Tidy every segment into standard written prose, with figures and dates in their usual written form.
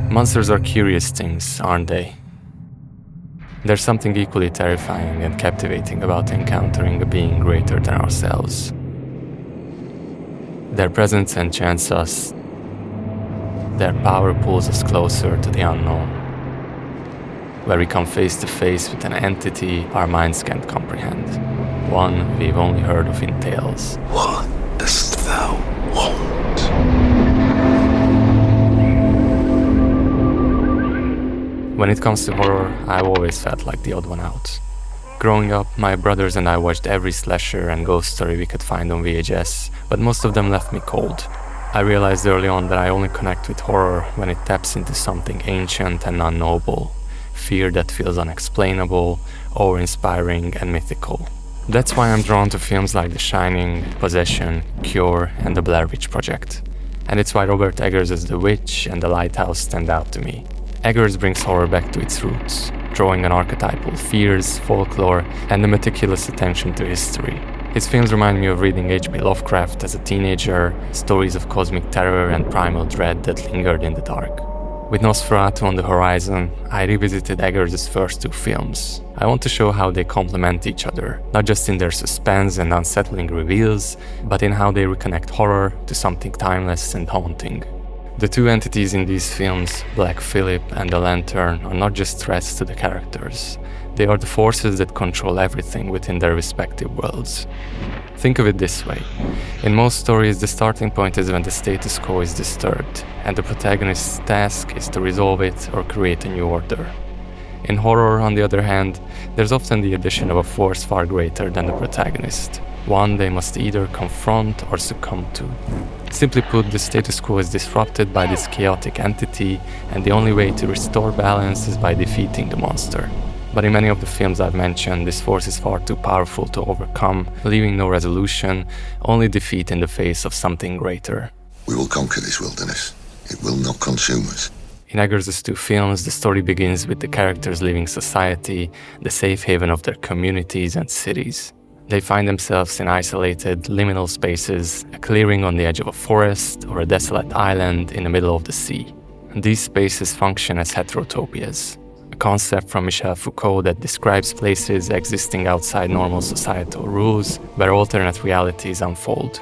Monsters are curious things, aren't they? There's something equally terrifying and captivating about encountering a being greater than ourselves. Their presence enchants us. Their power pulls us closer to the unknown, where we come face to face with an entity our minds can't comprehend, one we've only heard of in tales. What dost thou want? When it comes to horror, I've always felt like the odd one out. Growing up, my brothers and I watched every slasher and ghost story we could find on VHS, but most of them left me cold. I realized early on that I only connect with horror when it taps into something ancient and unknowable, fear that feels unexplainable, awe-inspiring and mythical. That's why I'm drawn to films like The Shining, Possession, Cure and The Blair Witch Project. And it's why Robert Eggers' The Witch and The Lighthouse stand out to me. Eggers brings horror back to its roots, drawing on archetypal fears, folklore, and a meticulous attention to history. His films remind me of reading H.P. Lovecraft as a teenager, stories of cosmic terror and primal dread that lingered in the dark. With Nosferatu on the horizon, I revisited Eggers' first two films. I want to show how they complement each other, not just in their suspense and unsettling reveals, but in how they reconnect horror to something timeless and haunting. The two entities in these films, Black Phillip and the Lantern, are not just threats to the characters. They are the forces that control everything within their respective worlds. Think of it this way. In most stories, the starting point is when the status quo is disturbed, and the protagonist's task is to resolve it or create a new order. In horror, on the other hand, there's often the addition of a force far greater than the protagonist, one they must either confront or succumb to. Simply put, the status quo is disrupted by this chaotic entity, and the only way to restore balance is by defeating the monster. But in many of the films I've mentioned, this force is far too powerful to overcome, leaving no resolution, only defeat in the face of something greater. We will conquer this wilderness. It will not consume us. In Eggers' two films, the story begins with the characters leaving society, the safe haven of their communities and cities. They find themselves in isolated, liminal spaces, a clearing on the edge of a forest or a desolate island in the middle of the sea. These spaces function as heterotopias, a concept from Michel Foucault that describes places existing outside normal societal rules where alternate realities unfold.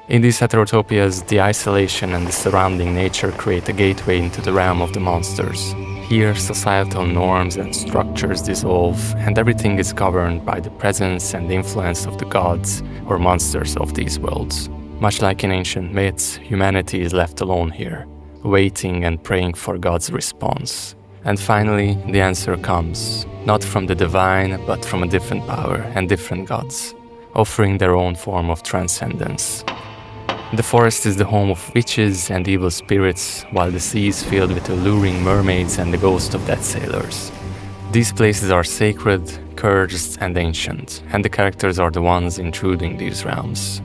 In these heterotopias, the isolation and the surrounding nature create a gateway into the realm of the monsters. Here, societal norms and structures dissolve, and everything is governed by the presence and influence of the gods or monsters of these worlds. Much like in ancient myths, humanity is left alone here, waiting and praying for God's response. And finally, the answer comes, not from the divine, but from a different power and different gods, offering their own form of transcendence. The forest is the home of witches and evil spirits, while the sea is filled with alluring mermaids and the ghosts of dead sailors. These places are sacred, cursed, and ancient, and the characters are the ones intruding these realms.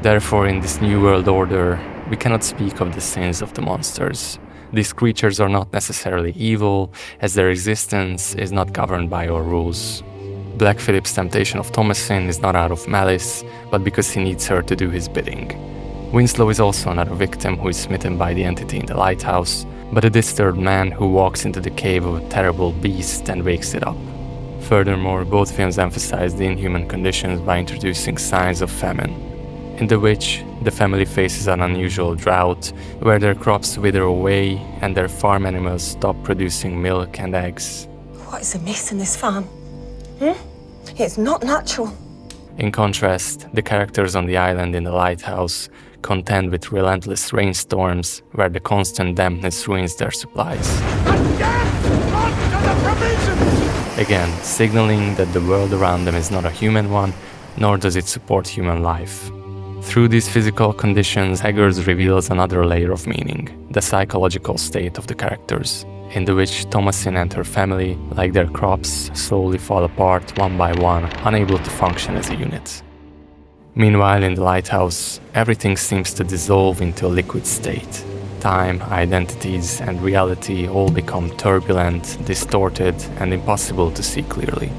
Therefore, in this new world order, we cannot speak of the sins of the monsters. These creatures are not necessarily evil, as their existence is not governed by our rules. Black Phillip's temptation of Thomasin is not out of malice, but because he needs her to do his bidding. Winslow is also another victim who is smitten by the entity in the lighthouse, but a disturbed man who walks into the cave of a terrible beast and wakes it up. Furthermore, both films emphasize the inhuman conditions by introducing signs of famine. In The Witch, the family faces an unusual drought, where their crops wither away and their farm animals stop producing milk and eggs. What is amiss in this farm? It's not natural. In contrast, the characters on the island in the lighthouse contend with relentless rainstorms, where the constant dampness ruins their supplies. Again, signaling that the world around them is not a human one, nor does it support human life. Through these physical conditions, Eggers reveals another layer of meaning, the psychological state of the characters, in the which Thomasin and her family, like their crops, slowly fall apart one by one, unable to function as a unit. Meanwhile, in the lighthouse, everything seems to dissolve into a liquid state. Time, identities, and reality all become turbulent, distorted, and impossible to see clearly.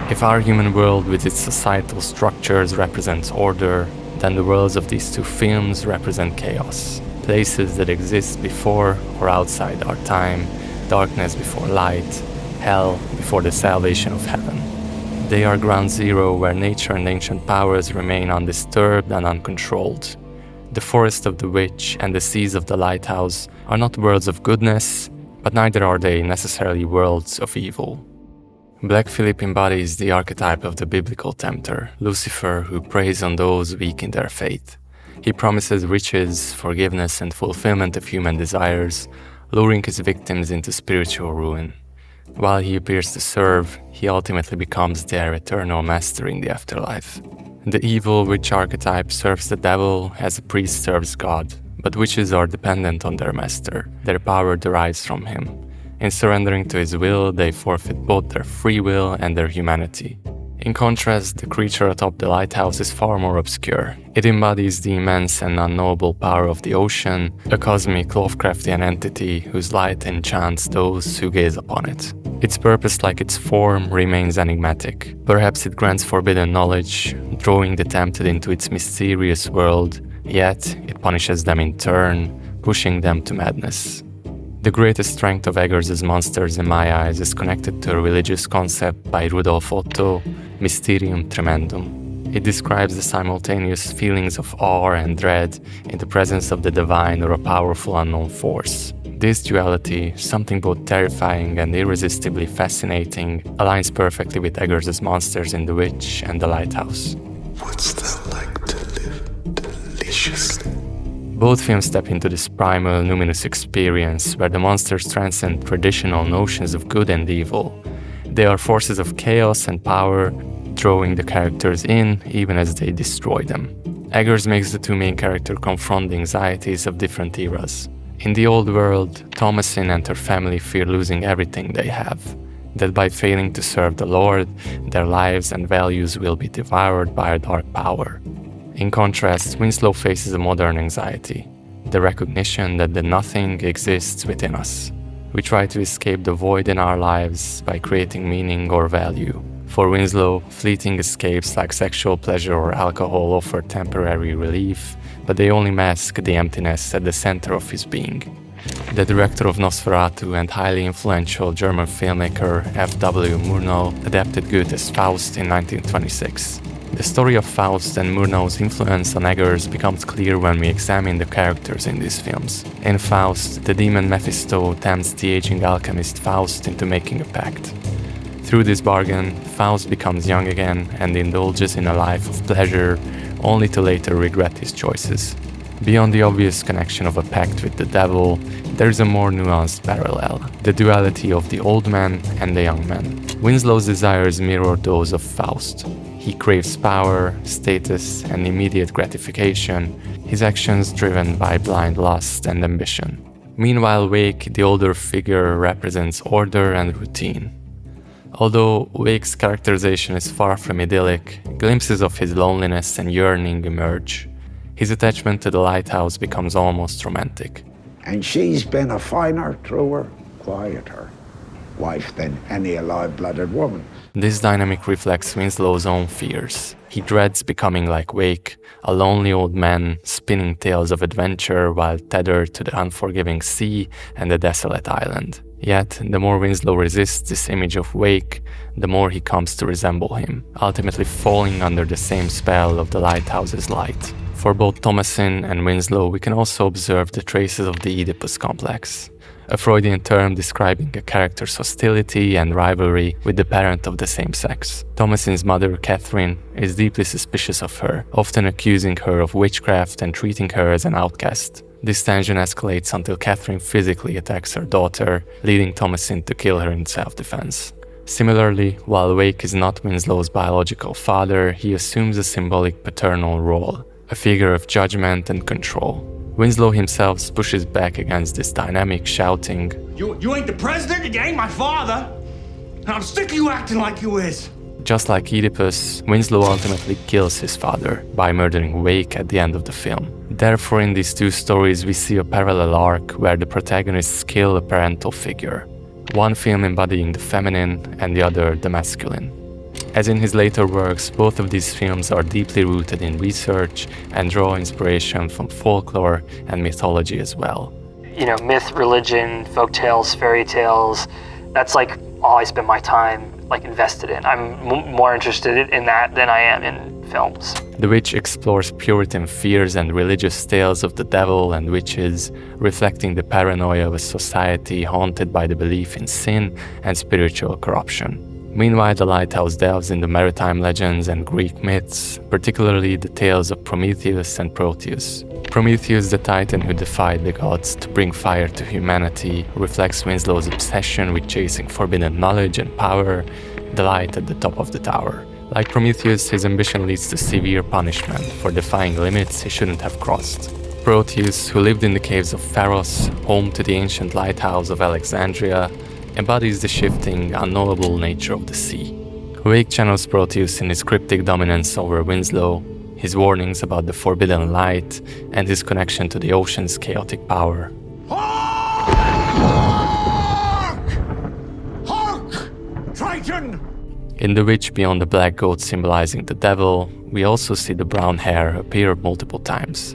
If our human world with its societal structures represents order, then the worlds of these two films represent chaos. places that exist before or outside our time, darkness before light, hell before the salvation of heaven. They are ground zero where nature and ancient powers remain undisturbed and uncontrolled. The forest of the witch and the seas of the lighthouse are not worlds of goodness, but neither are they necessarily worlds of evil. Black Phillip embodies the archetype of the biblical tempter, Lucifer, who preys on those weak in their faith. He promises riches, forgiveness, and fulfillment of human desires, luring his victims into spiritual ruin. While he appears to serve, he ultimately becomes their eternal master in the afterlife. The evil witch archetype serves the devil as a priest serves God, but witches are dependent on their master. Their power derives from him. In surrendering to his will, they forfeit both their free will and their humanity. In contrast, the creature atop the lighthouse is far more obscure. It embodies the immense and unknowable power of the ocean, a cosmic Lovecraftian entity whose light enchants those who gaze upon it. Its purpose, like its form, remains enigmatic. Perhaps it grants forbidden knowledge, drawing the tempted into its mysterious world, yet it punishes them in turn, pushing them to madness. The greatest strength of Eggers's monsters in my eyes is connected to a religious concept by Rudolf Otto, Mysterium Tremendum. It describes the simultaneous feelings of awe and dread in the presence of the divine or a powerful unknown force. This duality, something both terrifying and irresistibly fascinating, aligns perfectly with Eggers's monsters in The Witch and The Lighthouse. What's that like to live deliciously? Both films step into this primal, numinous experience where the monsters transcend traditional notions of good and evil. They are forces of chaos and power, drawing the characters in even as they destroy them. Eggers makes the two main characters confront the anxieties of different eras. In the old world, Thomasin and her family fear losing everything they have, that by failing to serve the Lord, their lives and values will be devoured by a dark power. In contrast, Winslow faces a modern anxiety, the recognition that the nothing exists within us. We try to escape the void in our lives by creating meaning or value. For Winslow, fleeting escapes like sexual pleasure or alcohol offer temporary relief, but they only mask the emptiness at the center of his being. The director of Nosferatu and highly influential German filmmaker F.W. Murnau adapted Goethe's Faust in 1926. The story of Faust and Murnau's influence on Eggers becomes clear when we examine the characters in these films. In Faust, the demon Mephisto tempts the aging alchemist Faust into making a pact. Through this bargain, Faust becomes young again and indulges in a life of pleasure, only to later regret his choices. Beyond the obvious connection of a pact with the devil, there is a more nuanced parallel, the duality of the old man and the young man. Winslow's desires mirror those of Faust. He craves power, status, and immediate gratification, his actions driven by blind lust and ambition. Meanwhile, Wake, the older figure, represents order and routine. Although Wake's characterization is far from idyllic, glimpses of his loneliness and yearning emerge. His attachment to the lighthouse becomes almost romantic. And she's been a finer, truer, quieter wife than any alive-blooded woman. This dynamic reflects Winslow's own fears. He dreads becoming like Wake, a lonely old man spinning tales of adventure while tethered to the unforgiving sea and the desolate island. Yet, the more Winslow resists this image of Wake, the more he comes to resemble him, ultimately falling under the same spell of the lighthouse's light. For both Thomasin and Winslow, we can also observe the traces of the Oedipus complex, a Freudian term describing a character's hostility and rivalry with the parent of the same sex. Thomasin's mother, Catherine, is deeply suspicious of her, often accusing her of witchcraft and treating her as an outcast. This tension escalates until Catherine physically attacks her daughter, leading Thomasin to kill her in self-defense. Similarly, while Wake is not Winslow's biological father, he assumes a symbolic paternal role, a figure of judgment and control. Winslow himself pushes back against this dynamic, shouting, You ain't the president, you ain't my father, and I'm sick of you acting like you is. Just like Oedipus, Winslow ultimately kills his father by murdering Wake at the end of the film. Therefore, in these two stories, we see a parallel arc where the protagonists kill a parental figure, one film embodying the feminine and the other the masculine. As in his later works, both of these films are deeply rooted in research and draw inspiration from folklore and mythology as well. You know, myth, religion, folk tales, fairy tales, that's like always been my time like invested in. I'm more interested in that than I am in films. The Witch explores Puritan fears and religious tales of the devil and witches, reflecting the paranoia of a society haunted by the belief in sin and spiritual corruption. Meanwhile, The Lighthouse delves into maritime legends and Greek myths, particularly the tales of Prometheus and Proteus. Prometheus, the titan who defied the gods to bring fire to humanity, reflects Winslow's obsession with chasing forbidden knowledge and power, the light at the top of the tower. Like Prometheus, his ambition leads to severe punishment for defying limits he shouldn't have crossed. Proteus, who lived in the caves of Pharos, home to the ancient lighthouse of Alexandria, embodies the shifting, unknowable nature of the sea. Wake channels Proteus in his cryptic dominance over Winslow, his warnings about the forbidden light, and his connection to the ocean's chaotic power. Hark! Hark! Triton! In The Witch Beyond the Black Goat symbolizing the devil, we also see the brown hare appear multiple times.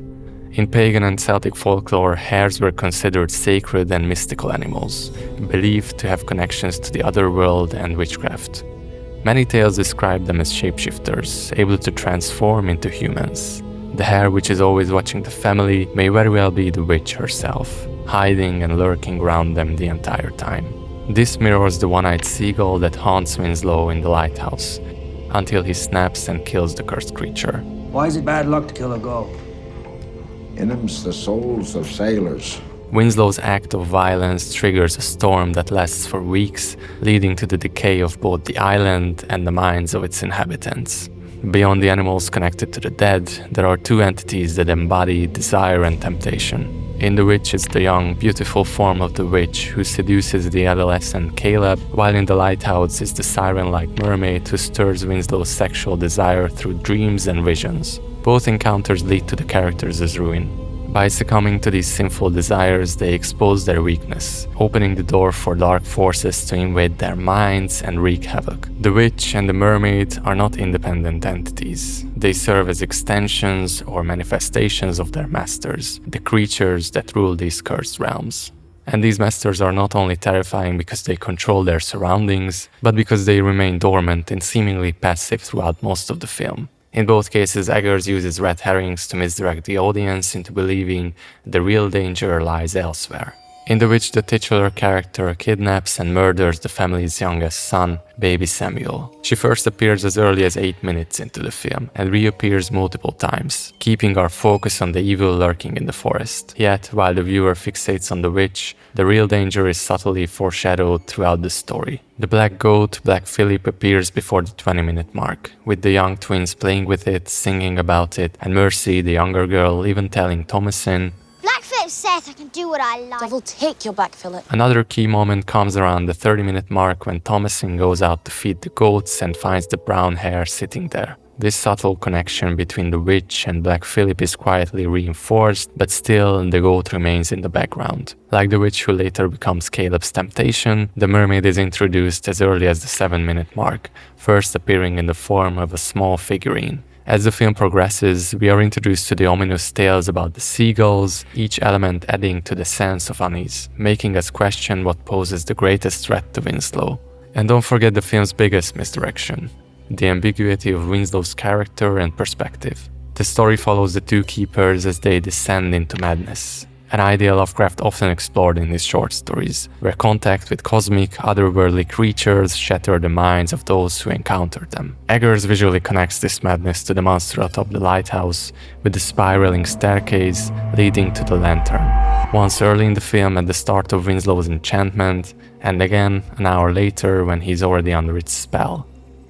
In pagan and Celtic folklore, hares were considered sacred and mystical animals, believed to have connections to the other world and witchcraft. Many tales describe them as shapeshifters, able to transform into humans. The hare, which is always watching the family, may very well be the witch herself, hiding and lurking around them the entire time. This mirrors the one-eyed seagull that haunts Winslow in The Lighthouse, until he snaps and kills the cursed creature. Why is it bad luck to kill a gull? In them's the souls of sailors. Winslow's act of violence triggers a storm that lasts for weeks, leading to the decay of both the island and the minds of its inhabitants. Beyond the animals connected to the dead, there are two entities that embody desire and temptation. In The Witch is the young, beautiful form of the witch who seduces the adolescent Caleb, while in The Lighthouse is the siren-like mermaid who stirs Winslow's sexual desire through dreams and visions. Both encounters lead to the characters' ruin. By succumbing to these sinful desires, they expose their weakness, opening the door for dark forces to invade their minds and wreak havoc. The witch and the mermaid are not independent entities. They serve as extensions or manifestations of their masters, the creatures that rule these cursed realms. And these masters are not only terrifying because they control their surroundings, but because they remain dormant and seemingly passive throughout most of the film. In both cases, Eggers uses red herrings to misdirect the audience into believing the real danger lies elsewhere. In The Witch, the titular character kidnaps and murders the family's youngest son, baby Samuel. She first appears as early as 8 minutes into the film and reappears multiple times, keeping our focus on the evil lurking in the forest. Yet, while the viewer fixates on the witch, the real danger is subtly foreshadowed throughout the story. The black goat, Black Phillip, appears before the 20-minute mark, with the young twins playing with it, singing about it, and Mercy, the younger girl, even telling Thomasin, Black Phillip says I can do what I like. Devil take your Black Phillip. Another key moment comes around the 30-minute mark when Thomasin goes out to feed the goats and finds the brown hare sitting there. This subtle connection between the witch and Black Phillip is quietly reinforced, but still the goat remains in the background. Like the witch who later becomes Caleb's temptation, the mermaid is introduced as early as the 7-minute mark, first appearing in the form of a small figurine. As the film progresses, we are introduced to the ominous tales about the seagulls, each element adding to the sense of unease, making us question what poses the greatest threat to Winslow. And don't forget the film's biggest misdirection: the ambiguity of Winslow's character and perspective. The story follows the two keepers as they descend into madness, an idea Lovecraft often explored in his short stories, where contact with cosmic, otherworldly creatures shatter the minds of those who encounter them. Eggers visually connects this madness to the monster atop the lighthouse, with the spiraling staircase leading to the lantern. Once early in the film at the start of Winslow's enchantment, and again an hour later when he's already under its spell.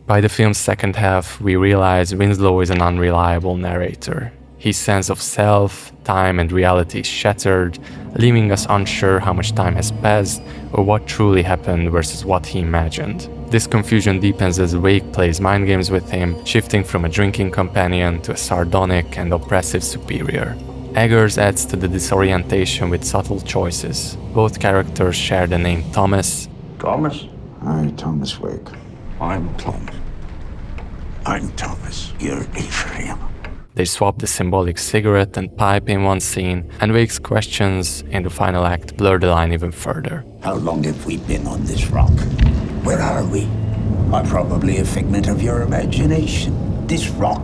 By the film's second half, we realize Winslow is an unreliable narrator. His sense of self, time, and reality is shattered, leaving us unsure how much time has passed or what truly happened versus what he imagined. This confusion deepens as Wake plays mind games with him, shifting from a drinking companion to a sardonic and oppressive superior. Eggers adds to the disorientation with subtle choices. Both characters share the name Thomas. Thomas? Aye, Thomas Wake. I'm Thomas. I'm Thomas. You're Ephraim. They swap the symbolic cigarette and pipe in one scene, and Wake's questions in the final act blur the line even further. How long have we been on this rock? Where are we? I'm probably a figment of your imagination. This rock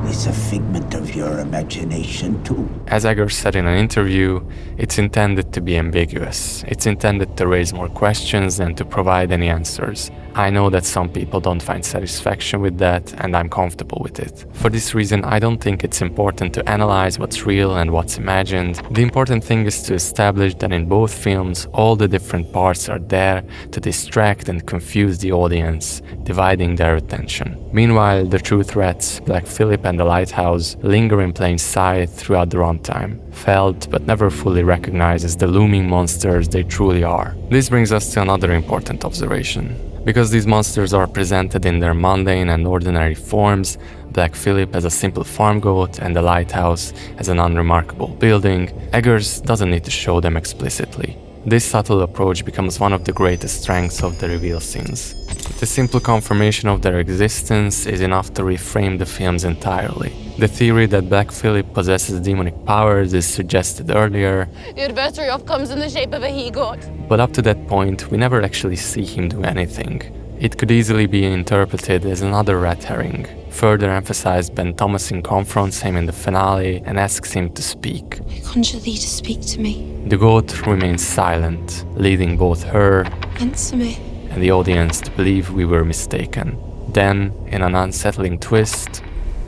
is a figment of your imagination too. As Eggers said in an interview, it's intended to be ambiguous. It's intended to raise more questions than to provide any answers. I know that some people don't find satisfaction with that, and I'm comfortable with it. For this reason, I don't think it's important to analyze what's real and what's imagined. The important thing is to establish that in both films, all the different parts are there to distract and confuse the audience, dividing their attention. Meanwhile, the true threats, Black Phillip and the Lighthouse, linger in plain sight throughout the runtime, felt but never fully recognized as the looming monsters they truly are. This brings us to another important observation. Because these monsters are presented in their mundane and ordinary forms, Black Phillip as a simple farm goat and the Lighthouse as an unremarkable building, Eggers doesn't need to show them explicitly. This subtle approach becomes one of the greatest strengths of the reveal scenes. The simple confirmation of their existence is enough to reframe the films entirely. The theory that Black Phillip possesses demonic powers is suggested earlier. Your battery off comes in the shape of a he-goat. But up to that point, we never actually see him do anything. It could easily be interpreted as another red herring. Further emphasized, Ben Thomason confronts him in the finale and asks him to speak. I conjure thee to speak to me. The goat remains silent, leading both her Answer me. and the audience to believe we were mistaken. Then, in an unsettling twist,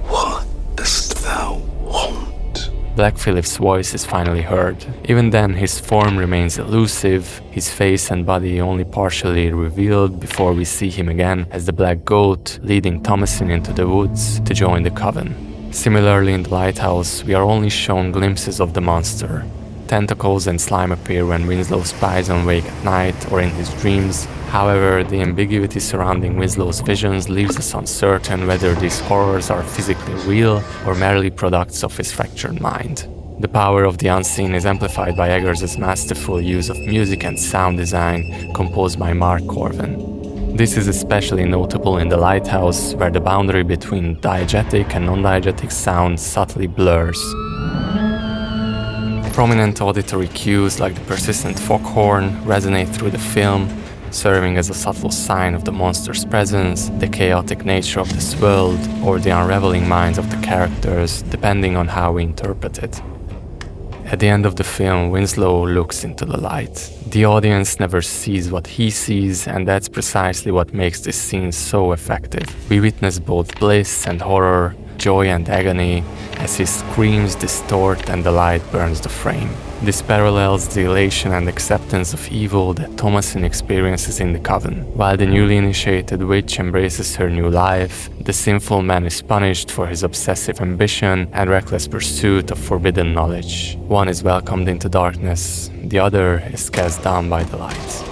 What dost thou want? Black Phillip's voice is finally heard. Even then, his form remains elusive, his face and body only partially revealed before we see him again as the Black Goat, leading Thomason into the woods to join the coven. Similarly, in the Lighthouse, we are only shown glimpses of the monster. Tentacles and slime appear when Winslow spies on Wake at night or in his dreams. However, the ambiguity surrounding Winslow's visions leaves us uncertain whether these horrors are physically real or merely products of his fractured mind. The power of the unseen is amplified by Eggers' masterful use of music and sound design composed by Mark Corvin. This is especially notable in The Lighthouse, where the boundary between diegetic and non-diegetic sound subtly blurs. Prominent auditory cues like the persistent foghorn resonate through the film, serving as a subtle sign of the monster's presence, the chaotic nature of this world, or the unraveling minds of the characters, depending on how we interpret it. At the end of the film, Winslow looks into the light. The audience never sees what he sees, and that's precisely what makes this scene so effective. We witness both bliss and horror, joy and agony, as his screams distort and the light burns the frame. This parallels the elation and acceptance of evil that Thomason experiences in the coven. While the newly initiated witch embraces her new life, the sinful man is punished for his obsessive ambition and reckless pursuit of forbidden knowledge. One is welcomed into darkness, the other is cast down by the light.